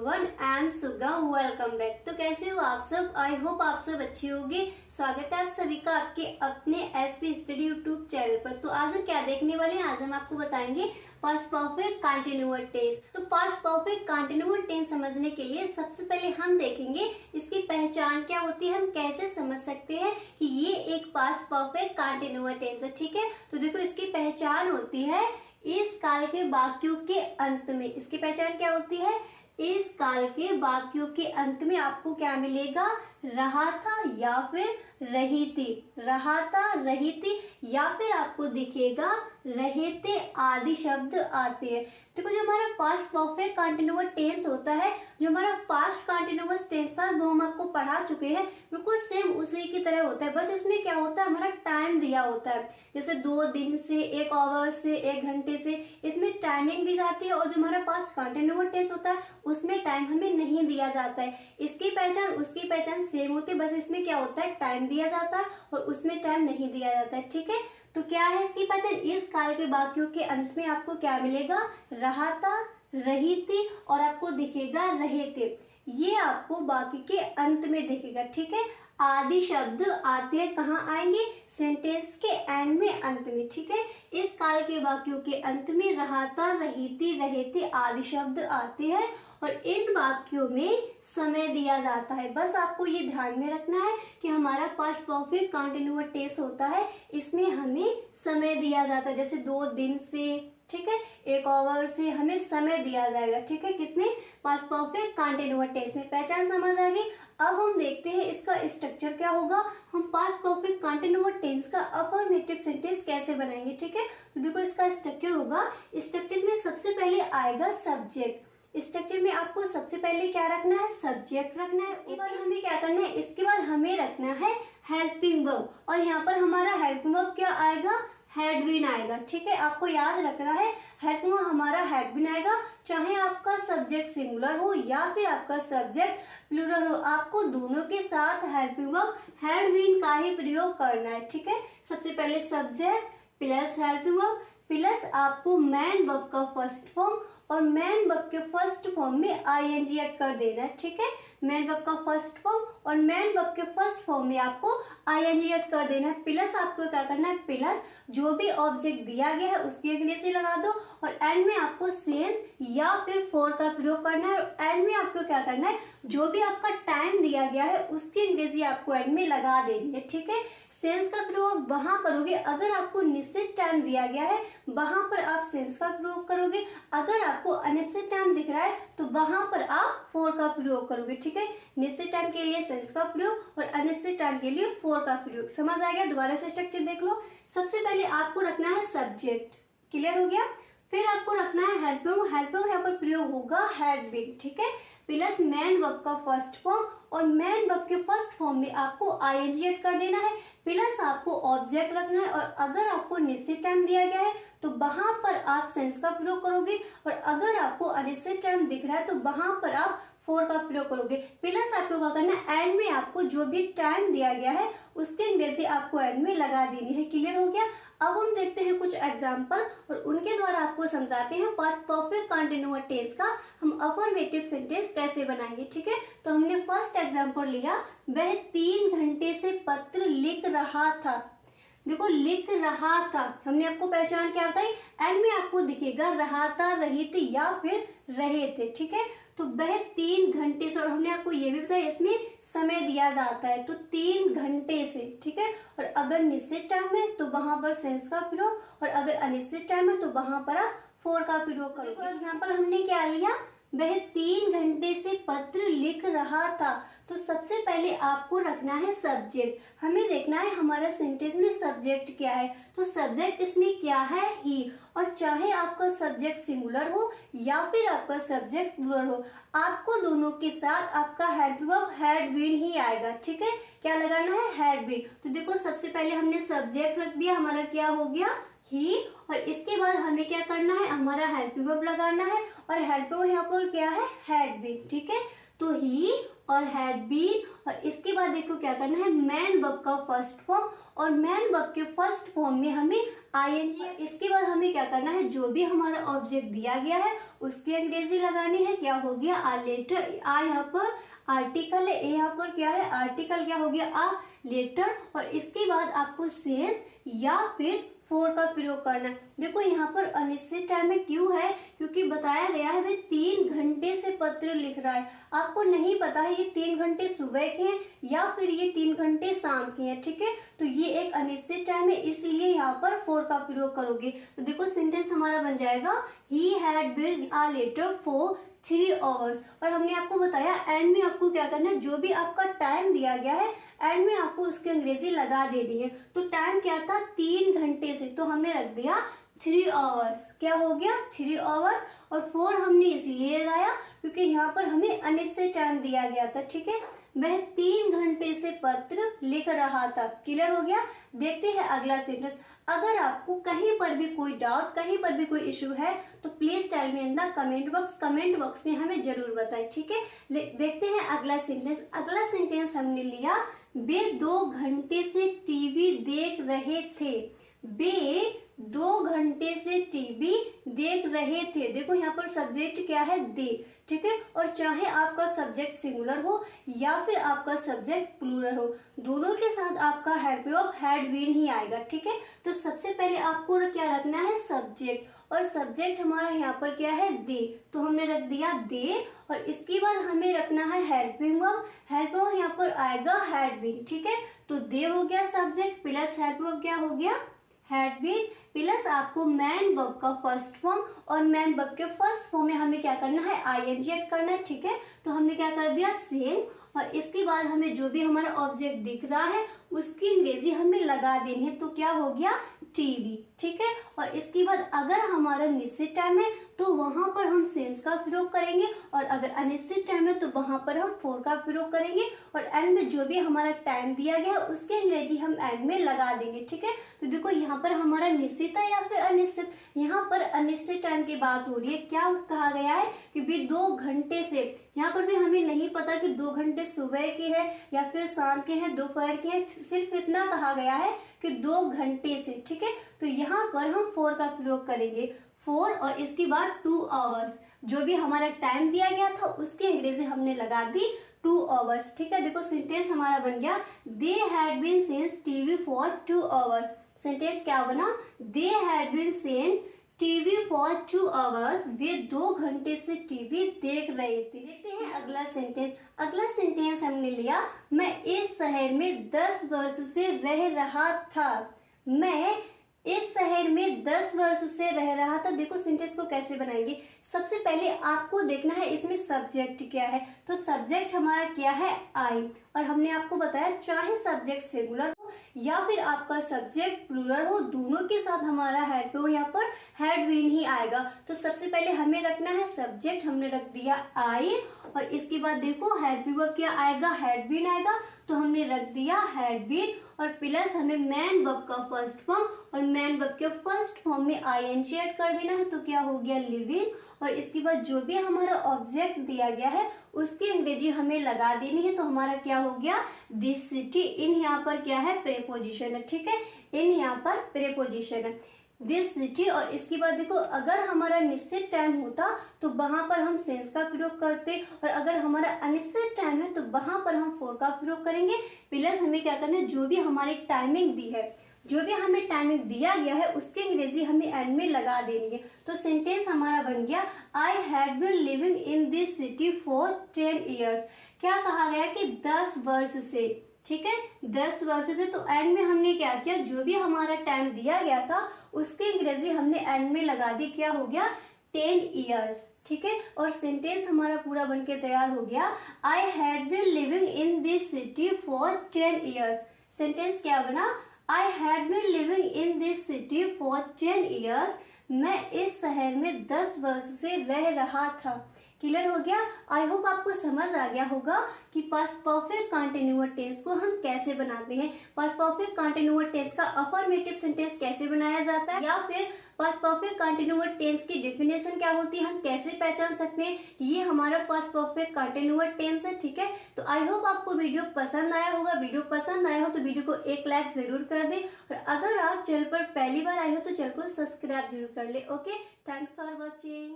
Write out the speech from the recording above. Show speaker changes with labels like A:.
A: Everyone, I am Suga. Welcome back. तो कैसे हो आप सब? आई होप आप सब अच्छे होंगे। स्वागत है आप सभी का आपके अपने एसपी स्टडी यूट्यूब चैनल पर। तो आज हम क्या देखने वाले हैं? आज हम आपको बताएंगे पास्ट परफेक्ट कंटीन्यूअस टेंस। तो पास्ट परफेक्ट कंटीन्यूअस टेंस समझने के लिए सबसे पहले हम देखेंगे इसकी पहचान क्या होती है, हम कैसे समझ सकते हैं कि ये एक पास्ट परफेक्ट कंटीन्यूअस टेंस है। ठीक है, तो देखो इसकी पहचान होती है इस काल के वाक्यों के अंत में। इसकी पहचान क्या होती है? इस काल के वाक्यों के अंत में आपको क्या मिलेगा? रहा था या फिर रही थी, रहा था रही थी, या फिर आपको दिखेगा रहे थे आदि शब्द आते हैं। देखो जो हमारा पास्ट परफेक्ट कंटीन्यूअस टेंस होता है, जो हमारा पास्ट कंटीन्यूअस टेंस था वो हम आपको पढ़ा चुके हैं, बिल्कुल सेम उसी की तरह होता है। बस इसमें क्या होता है, हमारा टाइम दिया होता है, जैसे 2 दिन से, 1 आवर से, 1 घंटे से, इसमें टाइमिंग दी जाती है। और जो हमारा पास्ट कंटीन्यूअस टेंस होता है उसमें टाइम हमें नहीं दिया जाता है। इसकी पहचान उसकी पहचान सेम होती है, बस इसमें क्या होता है, टाइम दिया जाता है और उसमें टाइम नहीं दिया जाता है। ठीक है, तो क्या है इसकी पहचान? इस काल के वाक्यों के अंत में आपको क्या मिलेगा? रहा था, रही थी और आपको दिखेगा रहे थे। ये आपको वाक्य के अंत में दिखेगा। ठीक है, आदि शब्द आते हैं, कहाँ आएंगे? सेंटेंस के एंड में, अंत में। ठीक है, इस काल के वाक्यों के अंत में रहा था, रही थी, रहे थे आदि शब्द आते हैं और इन वाक्यों में समय दिया जाता है। बस आपको ये ध्यान में रखना है कि हमारा पास्ट परफेक्ट कंटीन्यूअस टेंस होता है, इसमें हमें समय दिया जाता है, जैसे 2 दिन से, ठीक है, 1 आवर से हमें समय दिया जाएगा। ठीक है, किसमें? पास्ट परफेक्ट कंटीन्यूअस टेंस में। पहचान समझ आ गई। अब हम देखते हैं इसका स्ट्रक्चर क्या होगा, हम पास्ट परफेक्ट कंटीन्यूअस टेंस का अफर्मेटिव सेंटेंस कैसे बनाएंगे। ठीक है, तो देखो इसका स्ट्रक्चर होगा, स्ट्रक्चर में सबसे पहले आएगा सब्जेक्ट। स्ट्रक्चर में आपको सबसे पहले क्या रखना है? सब्जेक्ट रखना है। इसके बाद हमें क्या करना है? इसके बाद हमें रखना है हेल्पिंग वर्ब, और यहाँ पर हमारा हेल्पिंग वर्ब क्या आएगा? हैड बीन आएगा। ठीक है, आपको याद रखना है हेल्पिंग वर्ब हमारा हैड बीन आएगा। चाहे आपका सब्जेक्ट सिंगुलर हो या फिर आपका सब्जेक्ट प्लूरल हो, आपको दोनों के साथ हेल्पिंग वर्ब हैड बीन का ही प्रयोग करना है। ठीक है, सबसे पहले subject plus helping verb plus आपको मैन वर्ब का फर्स्ट फॉर्म, और मैन वर्ब के फर्स्ट फॉर्म में आईएनजी ऐड कर देना है। ठीक है, मैन वर्ब का फर्स्ट फॉर्म और मैन वर्ब के फर्स्ट फॉर्म में आपको आईएनजी ऐड कर देना है। प्लस आपको क्या करना है? प्लस जो भी ऑब्जेक्ट दिया गया है उसकी अंग्रेजी लगा दो और एंड में आपको सेंस या फिर फॉर का प्रयोग करना है। और एंड में आपको क्या करना है? जो भी आपका टाइम दिया गया है उसकी अंग्रेजी आपको एंड में लगा देनी है। ठीक है, सेंस का प्रयोग वहां करोगे अगर आपको निश्चित टाइम दिया गया है, वहां पर आप सेंस का प्रयोग करोगे। अगर आपको अनिश्चित टाइम दिख रहा है तो वहां पर आप फॉर का प्रयोग करोगे। ठीक है, निश्चित टाइम के लिए सेंस का प्रयोग और अनिश्चित टाइम के लिए फॉर का प्रयोग। समझ आ गया? दोबारा से स्ट्रक्चर देख लो। सबसे पहले आपको रखना है सब्जेक्ट, क्लियर हो गया। फिर आपको रखना है हेल्पिंग, हेल्पिंग यहाँ पर प्रयोग होगा हैड बीन। ठीक है, प्लस मैन वर्ब का फर्स्ट फॉर्म और मैन वर्ब के फर्स्ट फॉर्म में आपको आईएनजी ऐड कर देना है। प्लस आपको ऑब्जेक्ट रखना है और अगर आपको निश्चित टाइम दिया गया है तो वहां पर आप सेंस का प्रयोग करोगे और अगर आपको अनिश्चित टाइम दिख रहा है तो वहां पर आप फॉर का प्रयोग करोगे। प्लस आपको क्या करना है? एंड में आपको जो भी टाइम दिया गया है उसके अंग्रेजी आपको एंड में लगा देनी है। क्लियर हो गया? अब हम देखते हैं कुछ एग्जाम्पल और उनके द्वारा आपको समझाते हैं पास्ट परफेक्ट कंटीन्यूअस टेंस का हम अफर्मेटिव सेंटेंस कैसे बनाएंगे। ठीक है, तो हमने फर्स्ट एग्जाम्पल लिया, वह 3 घंटे से पत्र लिख रहा था। देखो लिख रहा था, हमने आपको पहचान क्या बताई? एंड में आपको दिखेगा रहा था, रही थी या फिर रहे थे। ठीक है, तो वह 3 घंटे से, और हमने आपको ये भी बताया इसमें समय दिया जाता है, तो 3 घंटे से। ठीक है, और अगर निश्चित टाइम है तो वहां पर सेंस का प्रयोग और अगर अनिश्चित टाइम है तो वहां पर आप फॉर का प्रयोग करोगे। फॉर एग्जाम्पल हमने क्या लिया? वह 3 घंटे से पत्र लिख रहा था। तो सबसे पहले आपको रखना है सब्जेक्ट। हमें देखना है हमारा सेंटेंस में सब्जेक्ट क्या है, तो सब्जेक्ट इसमें क्या है? ही। और चाहे आपका सब्जेक्ट सिंगुलर हो या फिर आपका सब्जेक्ट प्लूरल हो, आपको दोनों के साथ आपका हेल्पिंग वर्ब हैड बीन ही आएगा। ठीक है, क्या लगाना है? Had been. तो देखो सबसे पहले हमने सब्जेक्ट रख दिया, हमारा क्या हो गया? ही। और इसके बाद हमें क्या करना है? हमारा हेल्पिंग वर्ब लगाना है और हेल्पिंग वर्ब यहाँ पर क्या है? Had been. ठीक है, तो ही और हैड बीन, और इसके बाद देखो क्या करना है, मैन वर्ब का फर्स्ट फॉर्म, और मैन वर्ब के फर्स्ट फॉर्म में हमें आईएनजी। इसके बाद हमें क्या करना है, जो भी हमारा ऑब्जेक्ट दिया गया है उसकी अंग्रेजी लगानी है। क्या हो गया, आ लेटर, आ यहाँ पर आर्टिकल है, ए यहाँ पर क्या है आर्टिकल, क्या हो गया आ लेटर, और इसके बाद आपको सेंस या फिर फोर का प्रयोग करना है। देखो यहाँ पर अनिश्चित टाइम में क्यों है, क्योंकि बताया गया है वे 3 घंटे से पत्र लिख रहा है। आपको नहीं पता है ये 3 घंटे सुबह के हैं या फिर ये 3 घंटे शाम के हैं, ठीक है। तो ये एक अनिश्चित टाइम है, इसीलिए यहाँ पर फोर का प्रयोग करोगे। तो देखो सेंटेंस हमारा बन जाएगा, he had been a letter for 3 hours. और हमने आपको बताया एंड में आपको क्या करना है, जो भी आपका टाइम दिया गया है एंड में आपको उसकी अंग्रेजी लगा देनी है। तो टाइम क्या था, 3 घंटे से, तो हमने रख दिया 3 आवर्स। क्या हो गया 3 आवर्स, और 4 हमने इसलिए लगाया क्योंकि यहाँ पर हमें अनिश्चित टाइम दिया गया था, ठीक है। वह 3 घंटे से पत्र लिख रहा था। क्लियर हो गया। देखते हैं अगला सेंटेंस। अगर आपको कहीं पर भी कोई डाउट, कहीं पर भी कोई इशू है तो please tell me in the comment box में हमें जरूर बताएं, ठीक है। देखते हैं अगला सेंटेंस। अगला सेंटेंस हमने लिया, वे 2 घंटे से टीवी देख रहे थे। वे 2 घंटे से टीवी देख रहे थे। देखो यहाँ पर सब्जेक्ट क्या है, दे, ठीक है। और चाहे आपका सब्जेक्ट सिंगुलर हो या फिर आपका सब्जेक्ट प्लूरल हो, दोनों के साथ आपका हेड वर्ब हैड बीन ही आएगा, ठीक है। तो सबसे पहले आपको क्या रखना है, सब्जेक्ट, और सब्जेक्ट हमारा यहाँ पर क्या है, दे, तो हमने रख दिया दे, और इसके बाद हमें रखना है हेल्पिंग वर्ब। हेल्प वर्ब यहाँ पर आएगा हैड बीन, ठीक है। तो दे हो गया सब्जेक्ट प्लस हेल्प वर्ब क्या हो गया, हैड बीन, प्लस आपको मैन वर्ब का फर्स्ट फॉर्म, और मैन वर्ब के फर्स्ट फॉर्म में हमें क्या करना है, आईएनजी ऐड करना है, ठीक है। तो हमने क्या कर दिया सेम, और इसके बाद हमें जो भी हमारा ऑब्जेक्ट दिख रहा है उसकी अंग्रेजी हमें लगा देनी है। तो क्या हो गया, टीवी, ठीक है। और इसके बाद अगर हमारा निश्चित टाइम है तो वहां पर हम सेंस का प्रयोग करेंगे, और अगर अनिश्चित टाइम है तो वहां पर हम फोर का प्रयोग करेंगे, और एंड में जो भी हमारा टाइम दिया गया है उसकी अंग्रेजी हम एंड में लगा देंगे, ठीक है। तो देखो यहाँ पर हमारा निश्चित है या फिर अनिश्चित, यहाँ पर अनिश्चित टाइम की बात हो रही है। क्या कहा गया है कि भी 2 घंटे से, यहाँ पर भी हमें नहीं पता कि 2 घंटे सुबह के हैं या फिर शाम के हैं, दोपहर के हैं, सिर्फ इतना कहा गया है कि 2 घंटे से, ठीक है। तो यहाँ पर हम फोर का प्रयोग करेंगे, 4, और इसके बाद 2 आवर्स, जो भी हमारा टाइम दिया गया था उसकी अंग्रेजी हमने लगा दी 2 आवर्स, ठीक है। देखो सेंटेंस हमारा बन गया, they had been seeing TV for 2 hours. Sentence क्या बना, they had been seeing TV for 2 hours. वे 2 घंटे से टीवी देख रहे थे। देखते हैं अगला सेंटेंस। अगला सेंटेंस हमने लिया, मैं इस शहर में 10 वर्ष से रह रहा था। मैं इस शहर में 10 वर्ष से रह रहा था। देखो सेंटेंस को कैसे बनाएंगे, सबसे पहले आपको देखना है इसमें सब्जेक्ट क्या है। तो सब्जेक्ट हमारा क्या है, आई, और हमने आपको बताया चाहे सब्जेक्ट सिंगुलर हो या फिर आपका सब्जेक्ट प्लूरल हो, दोनों के साथ हमारा हेड पे यहाँ पर हैड बीन ही आएगा। तो सबसे पहले हमें रखना है सब्जेक्ट, हमने रख दिया आई, और इसके बाद देखो हेड वर्ब क्या आएगा, हैड बीन आएगा, तो हमने रख दिया हैड बीन, और प्लस हमें मैन वर्ब का फर्स्ट फॉर्म, और मैन वर्ब के फर्स्ट फॉर्म में आईएनजी ऐड कर देना है। तो क्या हो गया, लिविंग, और इसके बाद जो भी हमारा ऑब्जेक्ट दिया गया है उसकी अंग्रेजी हमें लगा देनी है। तो हमारा क्या हो गया, दिस सिटी। इन यहाँ पर क्या है, प्रेपोजिशन है, ठीक है। इन यहाँ पर प्रेपोजिशन है, दिस सिटी। और इसके बाद देखो अगर हमारा निश्चित टाइम होता तो वहां पर हम सेंस का प्रयोग करते, और अगर हमारा अनिश्चित टाइम है तो वहां पर हम फोर का प्रयोग करेंगे। प्लस हमें क्या करना है, जो भी हमारी टाइमिंग दी है, जो भी हमें टाइमिंग दिया गया है उसकी अंग्रेजी हमें एंड में लगा देनी है। तो सेंटेंस हमारा बन गया, I had been living in this city for 10 years. क्या कहा गया कि 10 वर्ष से, ठीक है, 10 वर्ष से। तो एंड में हमने क्या किया, जो भी हमारा टाइम दिया गया था उसकी अंग्रेजी हमने एंड में लगा दी। क्या हो गया, 10 ईयर्स, ठीक है। और सेंटेंस हमारा पूरा बनके तैयार हो गया, I had been living in this city for 10 years. Sentence क्या बना, I had been living in this city for 10 years. मैं इस शहर में 10 वर्ष से रह रहा था। क्लियर हो गया। आई होप आपको समझ आ गया होगा कि पास्ट परफेक्ट कंटिन्यूअस टेंस को हम कैसे बनाते हैं, पास्ट परफेक्ट कंटिन्यूअस टेंस का अफर्मेटिव सेंटेंस कैसे बनाया जाता है, या फिर पास्ट परफेक्ट कंटिन्यूअस टेंस की डेफिनेशन क्या होती है, हम कैसे पहचान सकते हैं कि ये हमारा पास्ट परफेक्ट कंटिन्यूअस टेंस है। ठीक है, तो आई होप आपको वीडियो पसंद आया होगा। वीडियो पसंद आया हो तो वीडियो को एक लाइक जरूर कर दें, और अगर आप चैनल पर पहली बार आए हो तो चैनल को सब्सक्राइब जरूर कर ले। Okay, thanks for watching.